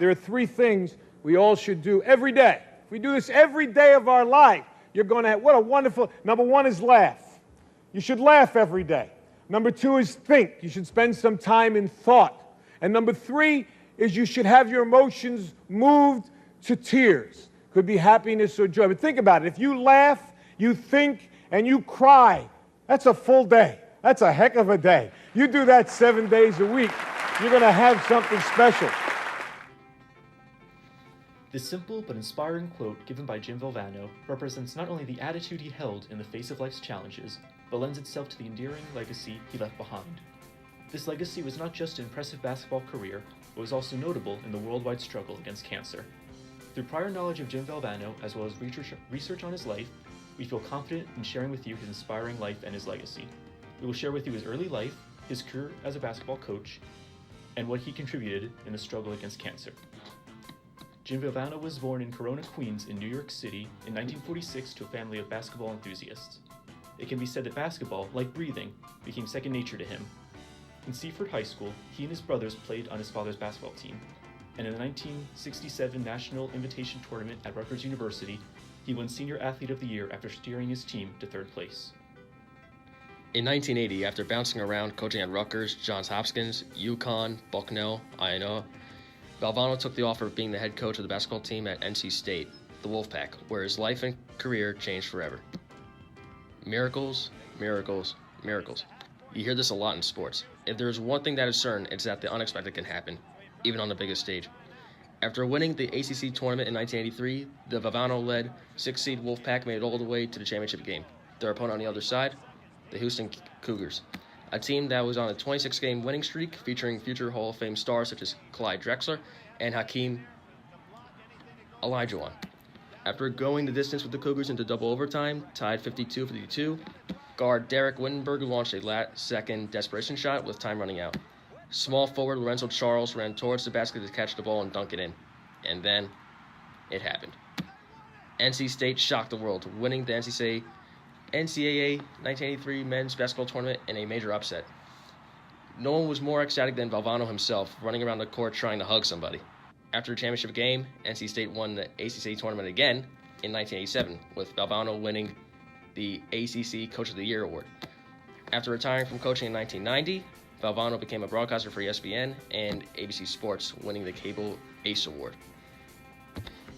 there are three things we all should do every day. If we do this every day of our life, you're going to have, what a wonderful, number one is laugh. You should laugh every day. Number two is think. You should spend some time in thought. And number three is you should have your emotions moved to tears. Could be happiness or joy. But think about it. If you laugh, you think, and you cry, that's a full day. That's a heck of a day. You do that 7 days a week, you're going to have something special. This simple but inspiring quote given by Jim Valvano represents not only the attitude he held in the face of life's challenges, but lends itself to the endearing legacy he left behind. This legacy was not just an impressive basketball career, but was also notable in the worldwide struggle against cancer. Through prior knowledge of Jim Valvano, as well as research on his life, we feel confident in sharing with you his inspiring life and his legacy. We will share with you his early life, his career as a basketball coach, and what he contributed in the struggle against cancer. Jim Valvano was born in Corona, Queens in New York City in 1946 to a family of basketball enthusiasts. It can be said that basketball, like breathing, became second nature to him. In Seaford High School, he and his brothers played on his father's basketball team, and in the 1967 National Invitation Tournament at Rutgers University, he won Senior Athlete of the Year after steering his team to third place. In 1980, after bouncing around coaching at Rutgers, Johns Hopkins, UConn, Bucknell, Iowa, Valvano took the offer of being the head coach of the basketball team at NC State, the Wolfpack, where his life and career changed forever. Miracles, miracles, miracles. You hear this a lot in sports. If there is one thing that is certain, it's that the unexpected can happen, even on the biggest stage. After winning the ACC tournament in 1983, the Valvano-led 6-seed Wolfpack made it all the way to the championship game. Their opponent on the other side, the Houston Cougars, a team that was on a 26-game winning streak featuring future Hall of Fame stars such as Clyde Drexler and Hakeem Olajuwon. After going the distance with the Cougars into double overtime, tied 52-52, guard Derek Wittenberg launched a last-second desperation shot with time running out. Small forward Lorenzo Charles ran towards the basket to catch the ball and dunk it in. And then, it happened. NC State shocked the world, winning the NCAA 1983 men's basketball tournament in a major upset. No one was more ecstatic than Valvano himself, running around the court trying to hug somebody. After the championship game, NC State won the ACC tournament again in 1987, with Valvano winning the ACC Coach of the Year award. After retiring from coaching in 1990, Valvano became a broadcaster for ESPN and ABC Sports, winning the Cable Ace Award.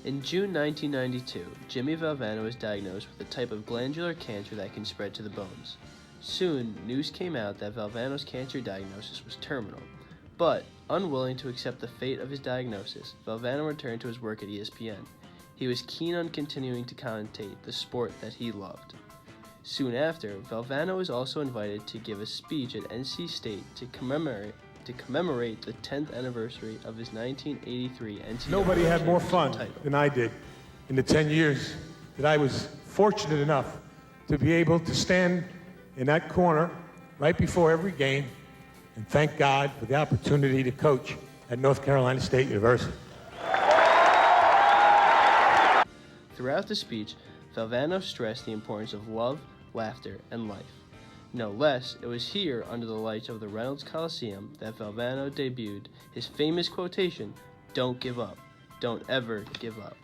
In June 1992, Jimmy Valvano was diagnosed with a type of glandular cancer that can spread to the bones. Soon, news came out that Valvano's cancer diagnosis was terminal. But, unwilling to accept the fate of his diagnosis, Valvano returned to his work at ESPN. He was keen on continuing to commentate the sport that he loved. Soon after, Valvano was also invited to give a speech at NC State to commemorate the 10th anniversary of his 1983 NCAA Nobody had more fun title. than I did in the 10 years that I was fortunate enough to be able to stand in that corner right before every game and thank God for the opportunity to coach at North Carolina State University. Throughout the speech, Valvano stressed the importance of love, laughter, and life. No less, it was here, under the lights of the Reynolds Coliseum, that Valvano debuted his famous quotation, "Don't give up. Don't ever give up."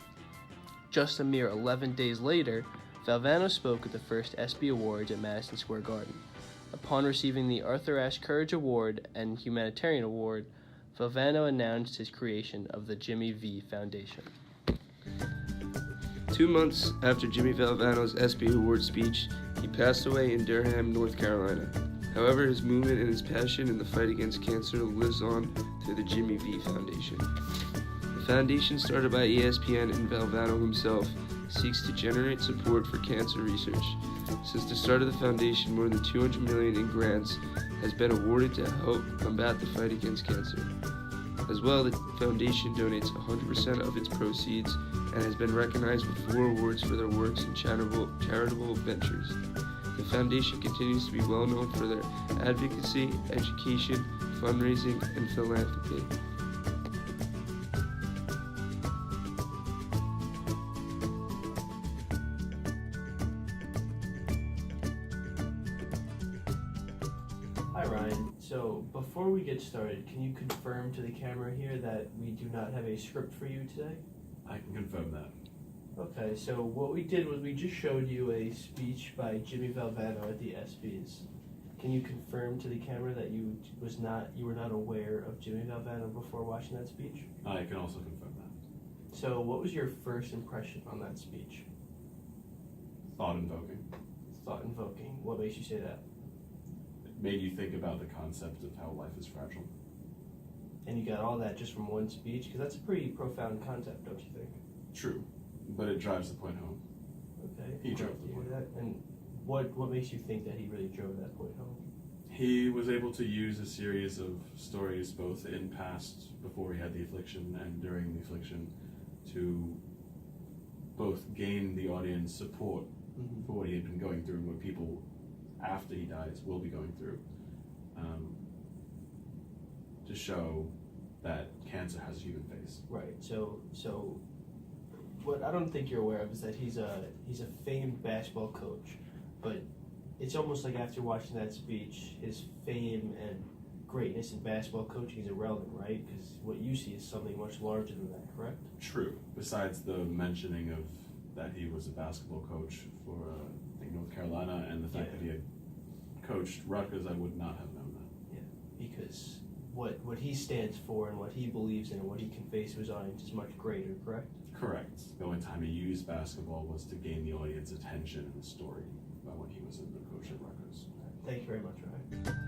Just a mere 11 days later, Valvano spoke at the first ESPY Awards at Madison Square Garden. Upon receiving the Arthur Ashe Courage Award and Humanitarian Award, Valvano announced his creation of the Jimmy V Foundation. 2 months after Jimmy Valvano's ESPY Award speech, he passed away in Durham, North Carolina. However, his movement and his passion in the fight against cancer lives on through the Jimmy V Foundation. The foundation, started by ESPN and Valvano himself, seeks to generate support for cancer research. Since the start of the foundation, more than $200 million in grants has been awarded to help combat the fight against cancer. As well, the foundation donates 100% of its proceeds and has been recognized with 4 awards for their works in charitable ventures. The foundation continues to be well known for their advocacy, education, fundraising, and philanthropy. Hi Ryan. So before we get started, can you confirm to the camera here that we do not have a script for you today? I can confirm that. Okay, so what we did was we just showed you a speech by Jimmy Valvano at the ESPYs. Can you confirm to the camera that you were not aware of Jimmy Valvano before watching that speech? I can also confirm that. So what was your first impression on that speech? Thought invoking. Thought invoking. What makes you say that? It made you think about the concept of how life is fragile. And you got all that just from one speech? Because that's a pretty profound concept, don't you think? True, but it drives the point home. Okay. He drove the You point. hear that? And what makes you think that he really drove that point home? He was able to use a series of stories both in past, before he had the affliction, and during the affliction to both gain the audience support Mm-hmm. for what he had been going through and what people after he dies will be going through, to show that cancer has a human face. Right. So what I don't think you're aware of is that he's a famed basketball coach, but it's almost like after watching that speech, his fame and greatness in basketball coaching is irrelevant, right? Because what you see is something much larger than that, correct? True. Besides the mentioning of that he was a basketball coach for I think North Carolina, and the fact Yeah. that he had coached Rutgers, I would not have known that. Yeah. Because what he stands for and what he believes in and what he conveys to his audience is much greater, correct? Correct. The only time he used basketball was to gain the audience attention in the story about when he was in the coach at Rutgers. Thank you very much, Ryan.